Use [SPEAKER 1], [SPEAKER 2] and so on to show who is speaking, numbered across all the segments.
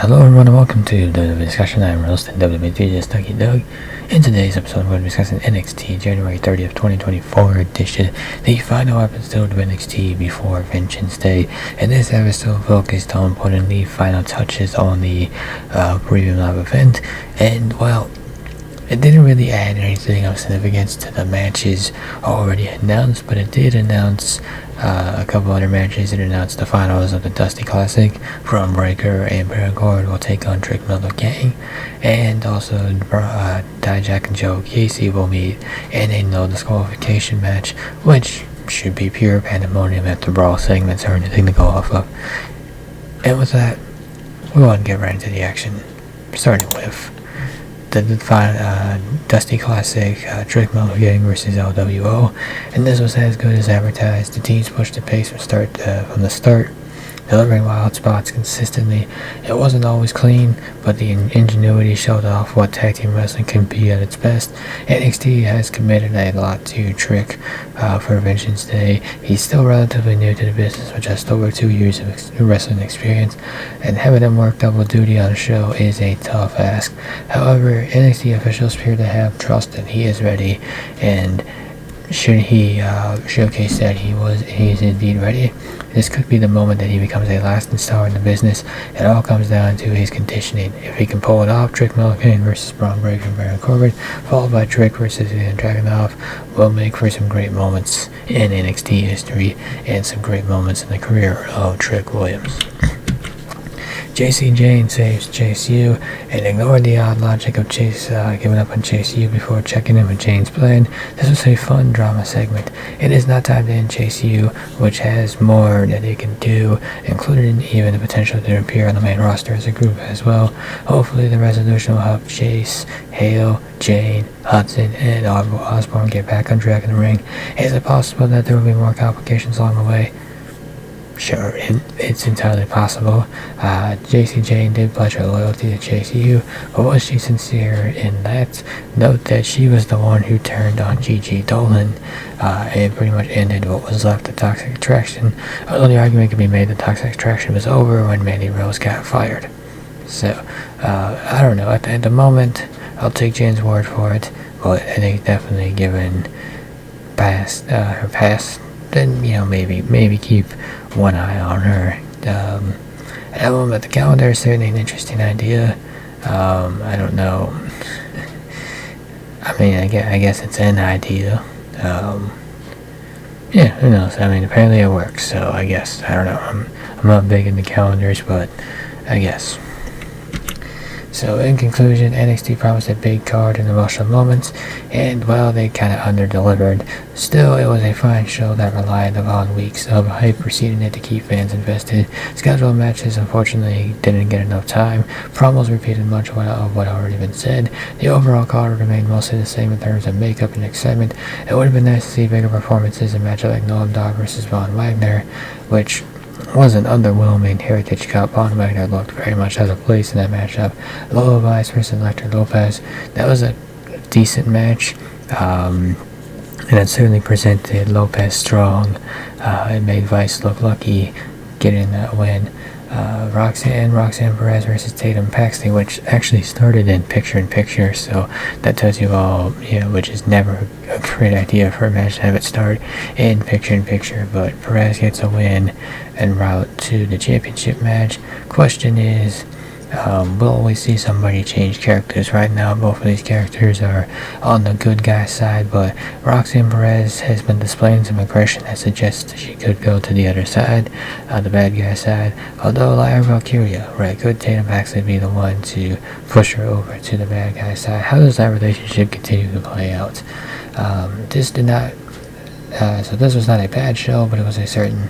[SPEAKER 1] Hello everyone and welcome to the discussion. I'm Roast and WWE enthusiast Dougie Doug. In today's episode, we're going to be discussing NXT January 30th, 2024 edition, the final episode of NXT before Vengeance Day. And this episode focused on putting the final touches on the premium live event. And well, it didn't really add anything of significance to the matches already announced, but it did announce a couple other matches. It announced the finals of the Dusty Classic. From Breaker and Paracord will take on Trick Miller Gang, and also Dijak and Joe Casey will meet in a no disqualification match, which should be pure pandemonium if the Brawl segments are anything to go off of. And with that, we want to get right into the action, starting with the Dusty Classic, Trick Miller Gang versus LWO, and this was as good as advertised. The teams pushed the pace from the start, delivering wild spots consistently. It wasn't always clean, but the ingenuity showed off what tag team wrestling can be at its best. NXT has committed a lot to Trick for Vengeance Day. He's still relatively new to the business with just over 2 years of wrestling experience, and having him work double duty on a show is a tough ask. However, NXT officials appear to have trust that he is ready, and should he showcase that he's indeed ready, this could be the moment that he becomes a lasting star in the business. It all comes down to his conditioning. If he can pull it off, Trick Miller Gang versus Braun Breaker and Baron Corbin, followed by Trick versus Ilya Dragunov, will make for some great moments in NXT history and some great moments in the career of Trick Williams. JC Jane saves Chase U and ignored the odd logic of Chase giving up on Chase U before checking in with Jane's plan. This was a fun drama segment. It is not time to end Chase U, which has more that they can do, including even the potential to appear on the main roster as a group as well. Hopefully the resolution will help Chase, Hale, Jane, Hudson, and Osborne get back on track in the ring. Is it possible that there will be more complications along the way? Sure, it's entirely possible. JC Jane did pledge her loyalty to Chase U, but was she sincere in that? Note that she was the one who turned on Gigi Dolan and pretty much ended what was left of Toxic Attraction, although the argument could be made that Toxic Attraction was over when Mandy Rose got fired. So, I don't know, at the moment, I'll take Jane's word for it, but I think definitely given her past, then, maybe keep one eye on her. Album at the calendar is certainly an interesting idea. I don't know. I mean, I guess it's an idea. Yeah, who knows? I mean, apparently it works, so I guess. I don't know. I'm not big into calendars, but I guess. So in conclusion, NXT promised a big card in emotional moments, and well, they kind of under-delivered. Still, it was a fine show that relied upon weeks of hype preceding it to keep fans invested. Scheduled matches unfortunately didn't get enough time. Promos repeated much of what had already been said. The overall card remained mostly the same in terms of makeup and excitement. It would have been nice to see bigger performances in matchup like Noam Dog versus Von Wagner, which was an underwhelming Heritage Cup. Von Wagner looked very much out of place in that matchup. Lola Vice versus Electra Lopez. That was a decent match, and it certainly presented Lopez strong. It made Vice look lucky getting that win. Roxanne Perez versus Tatum Paxley, which actually started in picture-in-picture, so that tells you all, which is never a great idea for a match to have it start in picture-in-picture, but Perez gets a win en route to the championship match. Question is, will we see somebody change characters? Right now, both of these characters are on the good guy side, but Roxanne Perez has been displaying some aggression that suggests she could go to the other side, the bad guy side. Although Lyra Valkyria, right, could Tatum Paxley be the one to push her over to the bad guy side? How does that relationship continue to play out? So this was not a bad show, but it certainly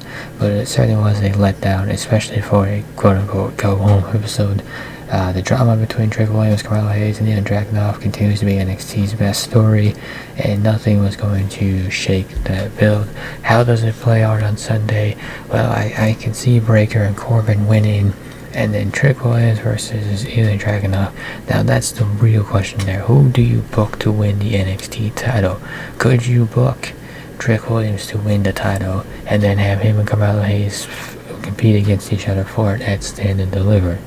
[SPEAKER 1] was a letdown, especially for a quote-unquote go-home episode. The drama between Trick Williams, Carmelo Hayes, and Ilya Dragunov continues to be NXT's best story, and nothing was going to shake that build. How does it play out on Sunday? Well, I can see Breaker and Corbin winning, and then Trick Williams versus Ilya Dragunov. Now that's the real question there. Who do you book to win the NXT title? Could you book Trick Williams to win the title and then have him and Carmelo Hayes compete against each other for it at Stand and Deliver?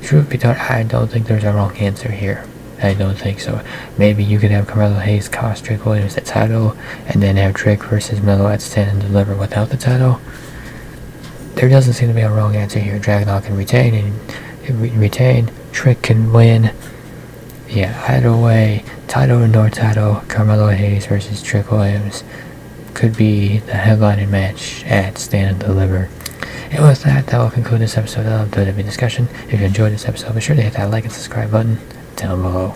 [SPEAKER 1] Truth be told, I don't think there's a wrong answer here. I don't think so. Maybe you could have Carmelo Hayes cost Trick Williams the title, and then have Trick versus Melo at Stand and Deliver without the title. There doesn't seem to be a wrong answer here. Dragunov can retain, and retain. Trick can win. Yeah, either way, title or no title, Carmelo Hayes versus Trick Williams could be the headlining match at Stand and Deliver. And with that, that will conclude this episode of WWE Discussion. If you enjoyed this episode, be sure to hit that like and subscribe button down below.